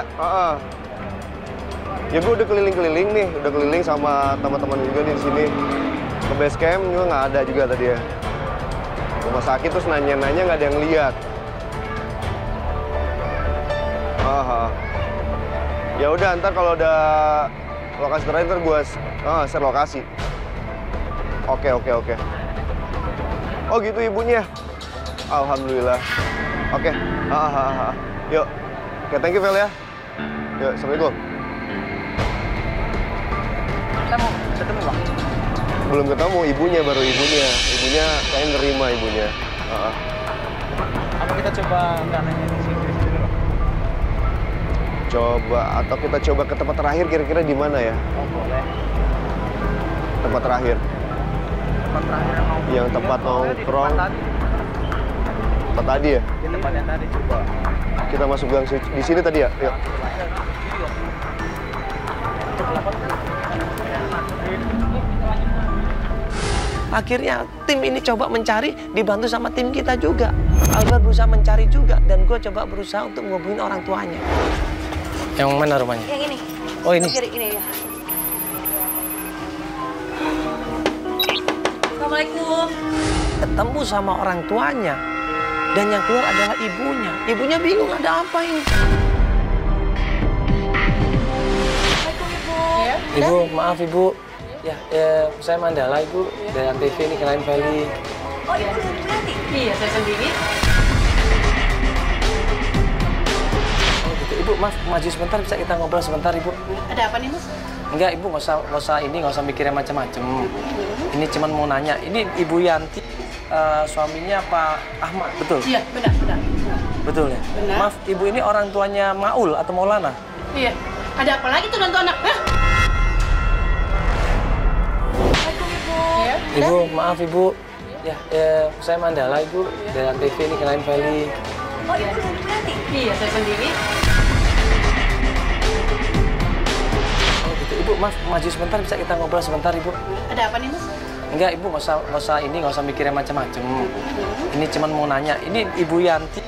C: ya gue udah keliling-keliling nih, udah keliling sama teman-teman juga di sini. Ke base camp juga nggak ada juga tadi ya. Rumah sakit terus nanya-nanya nggak ada yang lihat. Ya udah, ntar kalau udah lokasi terakhir ntar gue share lokasi. Oke. Oh gitu ibunya. Alhamdulillah. Oke. Yuk. Oke, thank you Vel ya. Yuk, assalamualaikum.
E: Ketemu Bang.
C: Belum ketemu, ibunya baru ibunya. Ibunya saya nerima ibunya.
E: Apa kita coba nanya di sini dulu?
C: Coba, atau kita coba ke tempat terakhir kira-kira di mana ya?
E: Oh, boleh.
C: Tempat terakhir.
E: Tempat terakhir
C: Yang tempat nongkrong. Tempat tadi ya?
E: Di tempat yang tadi coba.
C: Kita masuk gang di sini tadi ya? Yuk.
B: Akhirnya tim ini coba mencari, dibantu sama tim kita juga. Albert berusaha mencari juga, dan gue coba berusaha untuk menghubungi orang tuanya. Yang mana rumahnya?
A: Yang ini.
B: Oh ini?
A: Kiri, ini ya. Assalamualaikum.
B: Ketemu sama orang tuanya, dan yang keluar adalah ibunya. Ibunya bingung, ada apa ini?
A: Assalamualaikum Ibu.
B: Ibu, maaf Ibu. Ya, saya Mandala Ibu, dari TV ini Kelain Valley.
A: Oh, Ibu sendiri nanti? Iya, saya sendiri.
B: Oh gitu, Ibu maaf, maju sebentar, bisa kita ngobrol sebentar Ibu?
G: Ada apa nih, Mas?
B: Enggak, Ibu nggak usah mikirin macam-macam. Ini cuman mau nanya, ini Ibu Yanti, suaminya Pak Ahmad, betul?
G: Iya, benar.
B: Betul ya?
G: Benar.
B: Maaf, Ibu ini orang tuanya Maul atau Maulana?
G: Iya. Ada apa lagi tuh nonton anak? Hah?
A: Assalamualaikum Ibu.
G: Iya.
B: Ibu, maaf Ibu. Ya, saya Mandala Ibu, dari TV ini Kelain Valley.
A: Oh, Ibu sendiri nanti?
G: Iya, saya sendiri.
B: Oh gitu, Ibu maaf, maju sebentar, bisa kita ngobrol sebentar Ibu?
G: Ada apa nih, Mas?
B: Enggak, Ibu nggak usah mikirin macam-macam. Ini cuman mau nanya, ini Ibu Yanti,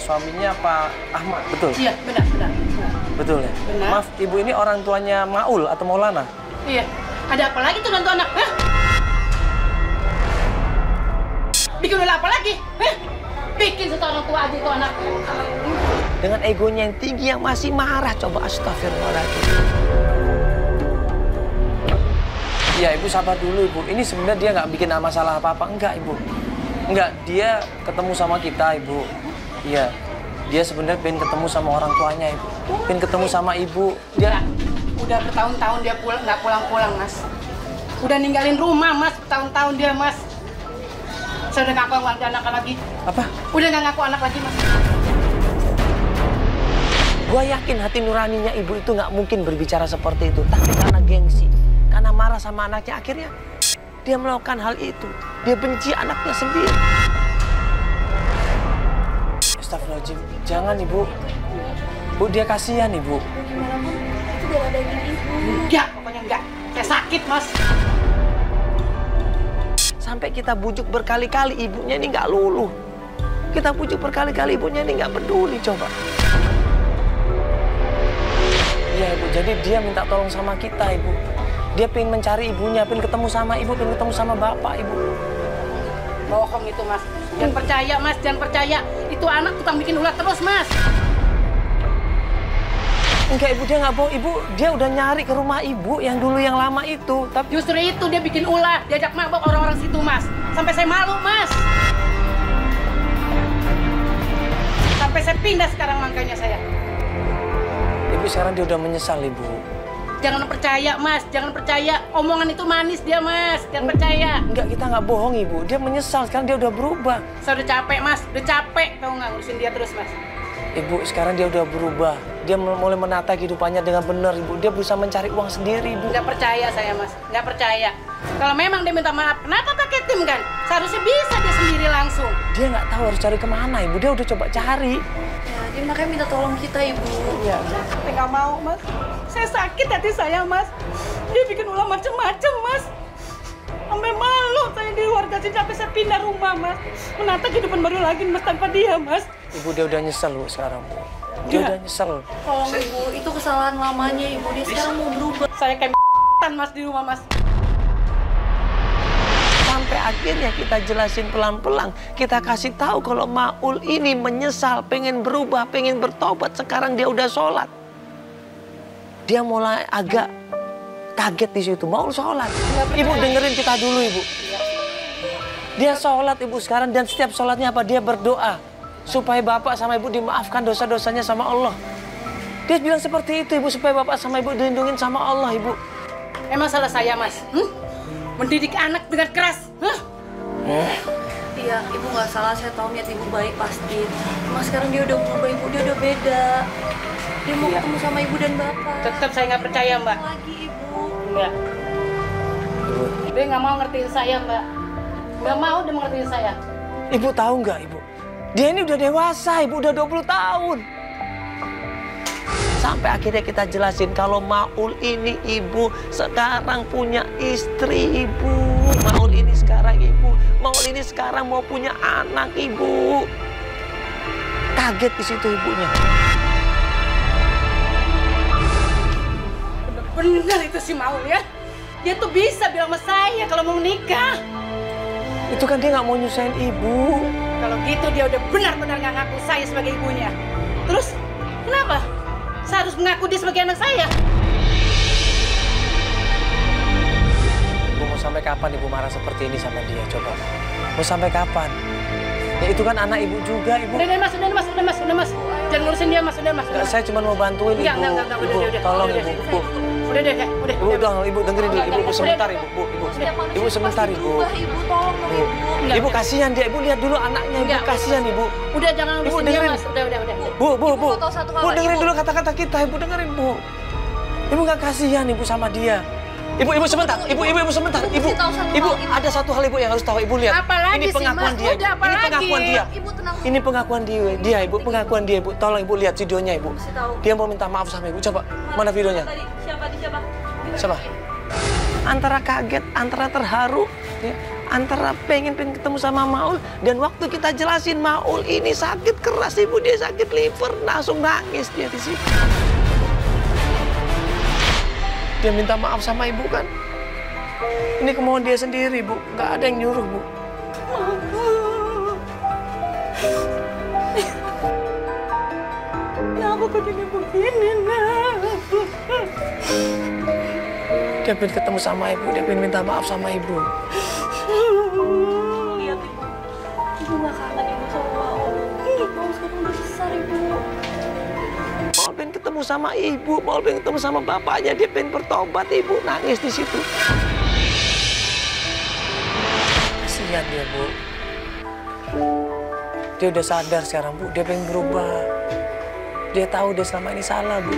B: suaminya Pak Ahmad, betul?
G: Iya, benar.
B: Betul ya?
G: Benar.
B: Maaf, Ibu ini orang tuanya Maul atau Maulana?
G: Iya. Ada apa lagi tuh nonton anak? Hah? Bikin ulah apa lagi? Bikin satu orang tua aja itu anak.
B: Dengan egonya yang tinggi yang masih marah. Coba astagfirullahaladzim. Ya Ibu sabar dulu Ibu. Ini sebenarnya dia nggak bikin masalah apa-apa. Enggak Ibu. Enggak, dia ketemu sama kita Ibu. Iya. Dia sebenarnya pengen ketemu sama orang tuanya Ibu. Pengen ketemu sama Ibu. Dia
G: udah bertahun-tahun dia nggak pulang-pulang Mas. Udah ninggalin rumah Mas, bertahun-tahun dia Mas. Saya udah ngaku anak lagi.
B: apa?
G: Udah nggak ngaku anak lagi Mas.
B: Gua yakin hati nuraninya Ibu itu nggak mungkin berbicara seperti itu. Tapi karena gengsi, karena marah sama anaknya, akhirnya dia melakukan hal itu. Dia benci anaknya sendiri. Astagfirullahaladzim, jangan Ibu. Bu, dia kasihan Ibu.
A: Itu darah daging Ibu.
G: Enggak, pokoknya enggak. Saya sakit Mas.
B: Sampai kita bujuk berkali-kali, ibunya ini nggak luluh. Kita bujuk berkali-kali, ibunya ini nggak peduli, coba. Iya Ibu, jadi dia minta tolong sama kita Ibu. Dia pengen mencari ibunya, pengen ketemu sama ibu, pengen ketemu sama bapak Ibu.
G: Bohong itu Mas. Jangan percaya Mas, jangan percaya. Itu anak tukang bikin ulah terus Mas.
B: Enggak Ibu, dia nggak bohong. Ibu, dia udah nyari ke rumah Ibu yang dulu yang lama itu. Tapi
G: Justru itu dia bikin ulah, diajak mabok orang-orang situ Mas. Sampai saya malu Mas. Sampai saya pindah sekarang langkahnya saya.
B: Ibu sekarang dia udah menyesal Ibu.
G: Jangan percaya Mas, jangan percaya. Omongan itu manis dia Mas, jangan percaya.
B: Enggak, kita nggak bohong Ibu. Dia menyesal, sekarang dia udah berubah.
G: Saya udah capek Mas, udah capek. Tahu nggak ngurusin dia terus Mas.
B: Ibu, sekarang dia udah berubah. Dia mulai menata kehidupannya dengan benar, Ibu. Dia berusaha mencari uang sendiri, Ibu.
G: Nggak percaya saya Mas, nggak percaya. Kalau memang dia minta maaf, kenapa pakai tim kan? Seharusnya bisa dia sendiri langsung.
B: Dia nggak tahu harus cari kemana, Ibu. Dia udah coba cari.
A: Ya, dia makanya minta tolong kita Ibu.
B: Iya.
G: Saya nggak mau Mas. Saya sakit hati saya Mas. Dia bikin ulah macem-macem Mas. Sampai malu saya di warga sini, sampai saya pindah rumah Mas. Menata kehidupan baru lagi Mas tanpa dia Mas.
B: Ibu, dia udah nyesel Bu sekarang, Bu. Dia udah nyesel.
A: Tolong Ibu, itu kesalahan lamanya Ibu. Dia sekarang mau berubah.
G: Saya kayak Mas di rumah Mas.
B: Sampai akhirnya kita jelasin pelan-pelan. Kita kasih tahu kalau Maul ini menyesal, pengen berubah, pengen bertobat. Sekarang dia udah sholat. Dia mulai agak kaget di situ. Maul sholat. Ibu dengerin kita dulu, Ibu. Dia sholat, Ibu, sekarang. Dan setiap sholatnya apa? Dia berdoa. Supaya Bapak sama Ibu dimaafkan dosa-dosanya sama Allah. Dia bilang seperti itu, Ibu. Supaya Bapak sama Ibu dilindungin sama Allah, Ibu.
G: Emang salah saya Mas? Mendidik anak dengan keras?
A: Iya, Ibu nggak salah. Saya tahu niat Ibu baik pasti. Mas sekarang dia udah berubah Ibu. Dia udah beda. Dia mau ketemu sama Ibu dan Bapak.
G: Tetap saya nggak percaya Mbak.
A: Lagi Ibu.
G: Enggak. Dia nggak mau ngertiin saya Mbak. Nggak mau dia ngertiin saya.
B: Ibu tahu nggak, Ibu? Dia ini udah dewasa, Ibu. Udah 20 tahun. Sampai akhirnya kita jelasin kalau Maul ini, Ibu, sekarang punya istri, Ibu. Maul ini sekarang, Ibu. Maul ini sekarang mau punya anak, Ibu. Kaget di situ ibunya.
G: Bener itu si Maul ya. Dia tuh bisa bilang sama saya kalau mau menikah.
B: Itu kan dia nggak mau nyusahin Ibu.
G: Kalau gitu dia udah benar-benar nggak ngaku saya sebagai ibunya. Terus kenapa? Saya harus mengaku dia sebagai anak saya.
B: Ibu mau sampai kapan Ibu marah seperti ini sama dia? Coba. Mau sampai kapan? Ya itu kan anak Ibu juga, Ibu.
G: Udah Mas. Jangan ngurusin dia Mas, udah Mas.
B: Nggak, saya cuma mau bantuin Ibu.
G: Enggak,
B: Ibu,
G: udah.
B: tolong
G: Udah,
B: Ibu. Bu.
G: Udah deh, udah.
B: Ibu, dong, Ibu dengerin dulu. Ibu sebentar, Ibu. Ibu sebentar, Ibu.
A: Ibu tolong dong Ibu.
B: Ibu kasihan dia, Ibu lihat dulu anaknya, Ibu kasihan Ibu.
G: Udah jangan
B: Ibu
G: ngurusin dia
B: dengerin.
G: Mas, udah.
B: Bu.
A: Ibu tahu satu hal,
B: Bu dengerin
A: Ibu.
B: dulu kata-kata kita, Ibu dengerin, Bu. Ibu nggak kasihan Ibu sama dia. Ibu sebentar, Ibu sebentar. Ibu,
A: Kasih tahu satu hal,
B: Ibu
A: Ibu.
B: ada satu hal Ibu yang harus tahu. Ibu lihat.
G: Apalagi
B: ini
G: sih,
B: pengakuan
G: Mas?
B: dia.
G: Udah,
B: Ini
G: apalagi?
B: pengakuan dia.
A: Ibu tenang.
B: Ini pengakuan dia, Ibu. Pengakuan dia, Ibu. Tolong Ibu lihat videonya, Ibu.
A: Kasih tahu.
B: Dia mau minta maaf sama Ibu. Coba, mana videonya?
A: Tadi siapa?
B: Siapa? Antara kaget, antara terharu, ya. Antara pengen ketemu sama Maul. Dan waktu kita jelasin Maul ini sakit keras, Ibu. Dia sakit liver, langsung nangis dia di situ. Dia minta maaf sama Ibu kan. Ini kemauan dia sendiri, Bu. Nggak ada yang nyuruh, Bu.
G: Kenapa kok jadi begini, Nak?
B: Dia pengen ketemu sama ibu, dia pengen minta maaf sama ibu.
A: Lihat ibu. Ibu nggak kangen ibu sama Maul. Maul sekarang udah besar ibu.
B: Maul pengen ketemu sama ibu, Maul pengen ketemu sama bapaknya, dia pengen bertobat, ibu nangis di situ. Kasihan dia, Bu. Dia udah sadar sekarang, Bu, dia pengen berubah. Dia tahu dia selama ini salah, Bu.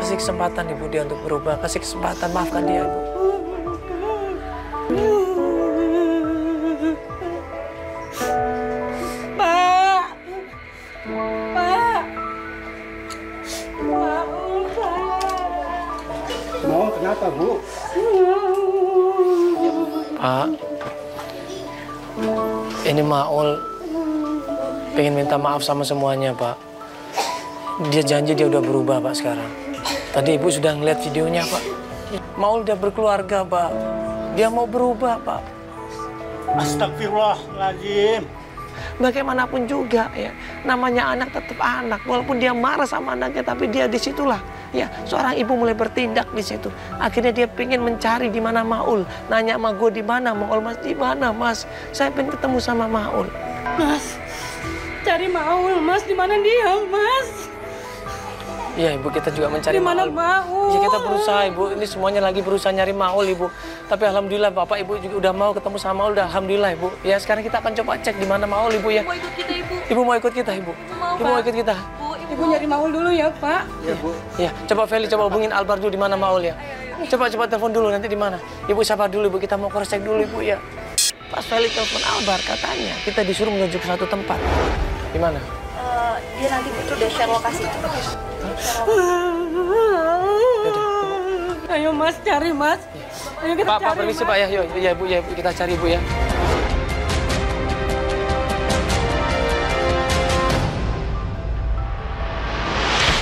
B: Kasih kesempatan Ibu dia untuk berubah, kasih kesempatan, maafkan dia, Bu.
G: Pak! Pak!
E: Mau kenapa, Bu?
B: Pak, ini Maul pengen minta maaf sama semuanya, Pak. Dia janji dia udah berubah, Pak, sekarang. Tadi Ibu sudah ngeliat videonya, Pak. Maul udah berkeluarga, Pak. Dia mau berubah, Pak.
E: Astagfirullahaladzim.
B: Bagaimanapun juga, ya. Namanya anak tetap anak. Walaupun dia marah sama anaknya, tapi dia disitulah. Ya, seorang ibu mulai bertindak di situ. Akhirnya dia pengen mencari di mana Maul. Nanya sama gue di mana, Maul, Mas, di mana, Mas? Saya pengen ketemu sama Maul.
G: Mas, cari Maul, Mas. Di mana dia, Mas?
B: Iya, Ibu, kita juga mencari
G: Di mana
B: Maul.
G: Maul?
B: Ya, kita berusaha, Ibu. Ini semuanya lagi berusaha nyari Maul, Ibu. Tapi alhamdulillah Bapak Ibu juga udah mau ketemu sama Maul, udah alhamdulillah, Ibu. Ya, sekarang kita akan coba cek di mana Maul, Ibu, ya.
A: Mau ikut kita ibu.
B: Ibu mau ikut kita, Ibu. Ibu mau ikut kita.
A: Bu,
G: Ibu nyari Maul dulu ya, Pak.
E: Ya, Bu.
B: Ya, coba Feli coba hubungin Albar dulu di mana Maul, ya. Coba telepon dulu nanti di mana. Ibu siapa dulu, Ibu, kita mau cross check dulu, Ibu, ya. Pas Feli telepon Albar, katanya kita disuruh menuju ke satu tempat. Di mana?
A: Dia nanti butuh udah share lokasi.
G: Ayo, Mas, cari, Mas. Ayo kita
B: Pak,
G: cari,
B: permisi,
G: Mas.
B: Pak, ya. Yuk, ya, Bu, ya, Bu, kita cari, Bu, ya.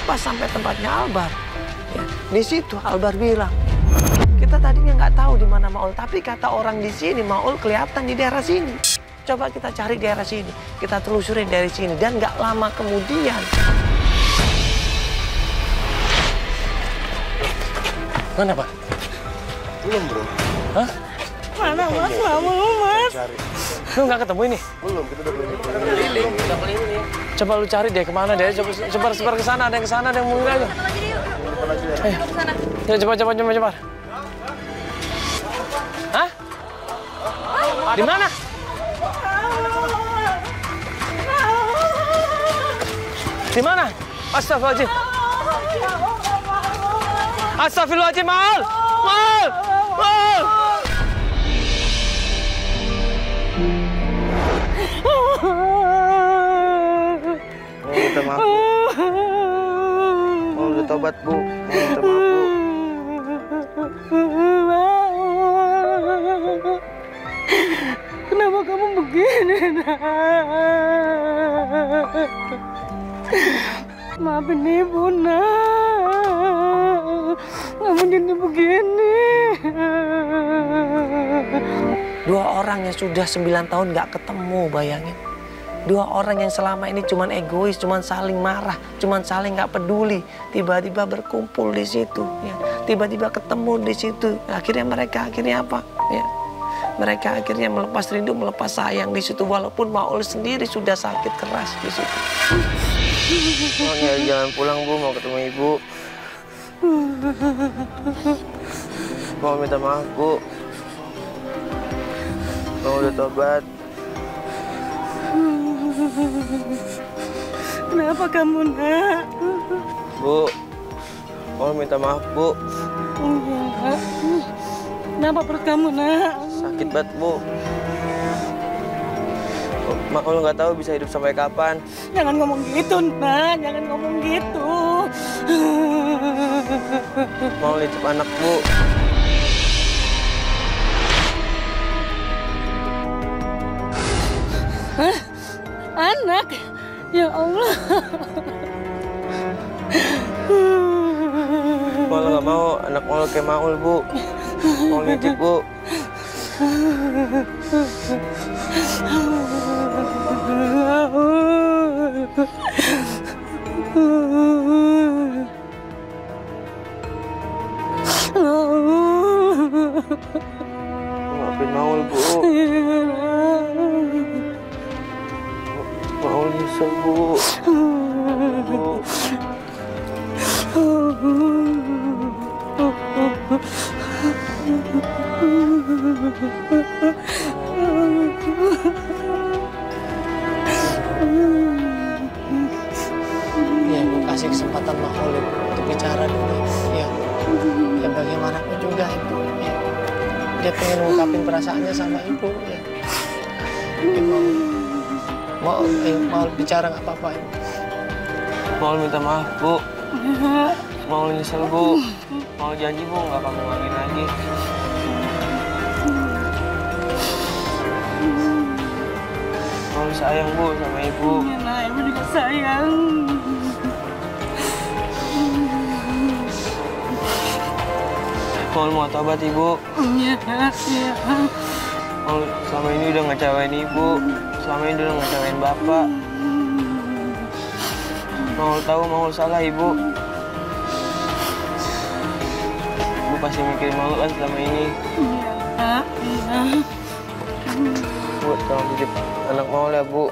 B: Pas sampai tempatnya Albar, ya, di situ Albar bilang, kita tadinya nggak tahu di mana Maul, tapi kata orang di sini Maul kelihatan di daerah sini. Coba kita cari daerah sini, kita telusuri dari sini, dan nggak lama kemudian. Mana, Pak?
C: Belum, bro.
B: Hah?
G: Mana, Mas? Maul, Mas.
C: Cari.
B: Lu nggak ketemu ini?
C: Belum, kita udah keliling.
B: Coba lu cari deh kemana deh, coba sebar ke sana, ada yang ke sana, ada yang mungkin aja. Ayo. Ya, coba. Hah? Di mana? Di mana? Astagfirullahaladzim. Astagfirullahaladzim, Maul! Maul! Maul!
C: Mau minta maaf, Bu. Mau udah tobat, Bu. Mau minta maaf, Bu.
G: Kenapa kamu begini, Nak? Maafin Ibu, Nak. Kamu jadi begini.
B: Dua orang yang sudah 9 tahun nggak ketemu, bayangin. Dua orang yang selama ini cuman egois, cuman saling marah, cuman saling nggak peduli. Tiba-tiba berkumpul di situ, ya. Tiba-tiba ketemu di situ. Akhirnya mereka apa? Ya. Mereka akhirnya melepas rindu, melepas sayang di situ. Walaupun Maul sendiri sudah sakit keras di situ.
C: Mau nyari jalan pulang, Bu. Mau ketemu Ibu. Mau minta maaf, Bu. Mau udah tobat.
G: Kenapa kamu, Nak?
C: Bu, mau minta maaf, Bu.
G: Enggak. Kenapa perut kamu, Nak?
C: Sakit banget, Bu. Maul nggak tahu bisa hidup sampai kapan.
G: Jangan ngomong gitu, Nak. Jangan ngomong gitu.
C: Mau licip anak, Bu.
G: Hah? Anak? Ya Allah.
C: Maul nggak mau anak Maul kayak Maul, Bu. Mau licip, Bu.
B: Bu. Mau nyesel, Bu.
H: Ya, Ibu kasih kesempatan Maulid untuk bicara dulu, ya. Ya bagaimanapun juga Ibu, ya. Dia pengen ngungkapin perasaannya sama Ibu, ya. Ibu mau bicara nggak apa-apa, Ibu.
B: Mau minta maaf, Bu. Mau nyesel, Bu. Mau janji, Bu, nggak akan ngulangin lagi. Mau sayang, Bu, sama Ibu.
I: Nah, Ibu juga sayang.
B: Mau tobat, Ibu.
I: Iya.
B: Mau selama ini udah ngecewain Ibu. Selama ini udah ngecewain Bapak. Mau tahu mau salah, Ibu. Ibu pasti mikirin mau kan selama ini.
I: Iya.
B: Bu, tolong titip anak mau ya, Bu.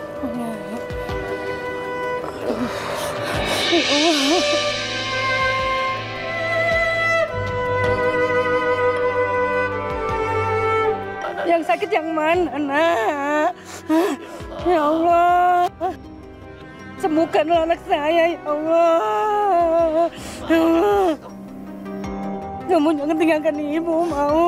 I: Yang sakit yang mana, Nak? Ya Allah. Sembuhkanlah anak saya, ya Allah. Ya Allah. Kamu jangan tinggalkan Ibu, mau.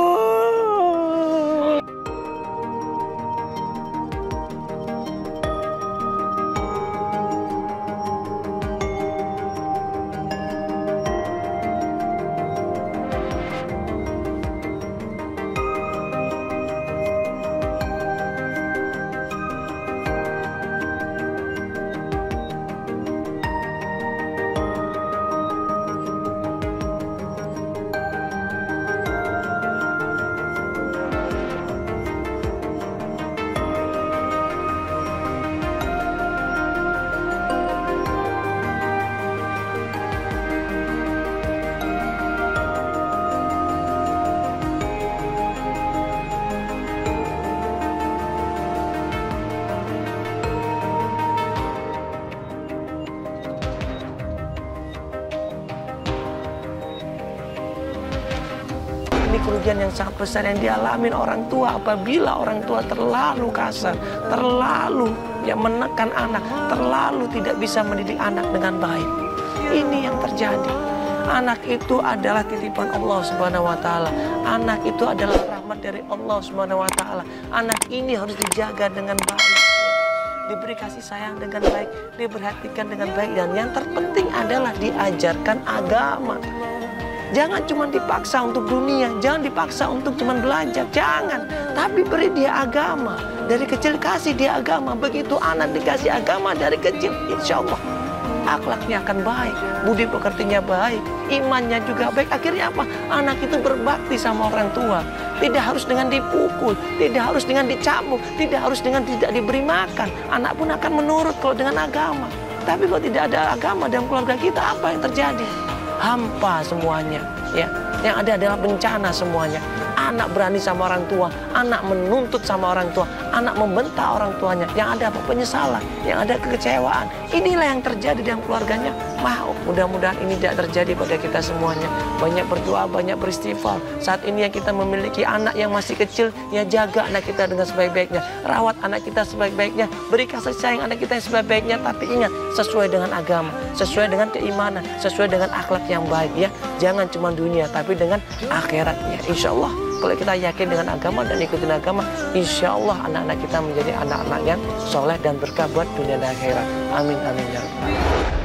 B: Ini kerugian yang sangat besar yang dialami orang tua apabila orang tua terlalu kasar, terlalu menekan anak, terlalu tidak bisa mendidik anak dengan baik. Ini yang terjadi. Anak itu adalah titipan Allah Subhanahu wa taala. Anak itu adalah rahmat dari Allah Subhanahu wa taala. Anak ini harus dijaga dengan baik. Diberi kasih sayang dengan baik, diperhatikan dengan baik, dan yang terpenting adalah diajarkan agama. Jangan cuma dipaksa untuk dunia, jangan dipaksa untuk cuma belajar, jangan. Tapi beri dia agama. Dari kecil kasih dia agama. Begitu anak dikasih agama dari kecil, insya Allah akhlaknya akan baik, budi pekertinya baik, imannya juga baik. Akhirnya apa? Anak itu berbakti sama orang tua. Tidak harus dengan dipukul, tidak harus dengan dicambuk, tidak harus dengan tidak diberi makan. Anak pun akan menurut kalau dengan agama. Tapi kalau tidak ada agama dalam keluarga kita, apa yang terjadi? Hampa semuanya, ya. Yang ada adalah bencana semuanya. Anak berani sama orang tua, anak menuntut sama orang tua, anak membentak orang tuanya. Yang ada apa? Penyesalan, yang ada kekecewaan. Inilah yang terjadi dalam keluarganya. Mudah-mudahan ini tidak terjadi pada kita semuanya. Banyak berdoa, banyak beristighfar. Saat ini yang kita memiliki anak yang masih kecil, ya jaga anak kita dengan sebaik-baiknya. Rawat anak kita sebaik-baiknya. Beri kasih sayang anak kita yang sebaik-baiknya. Tapi ingat, sesuai dengan agama, sesuai dengan keimanan, sesuai dengan akhlak yang baik, ya. Jangan cuma dunia, tapi dengan akhiratnya. Insya Allah, kalau kita yakin dengan agama dan ikutin agama, insya Allah anak-anak kita menjadi anak-anak yang soleh dan berkah buat dunia dan akhirat. Amin, amin, ya Rabbal.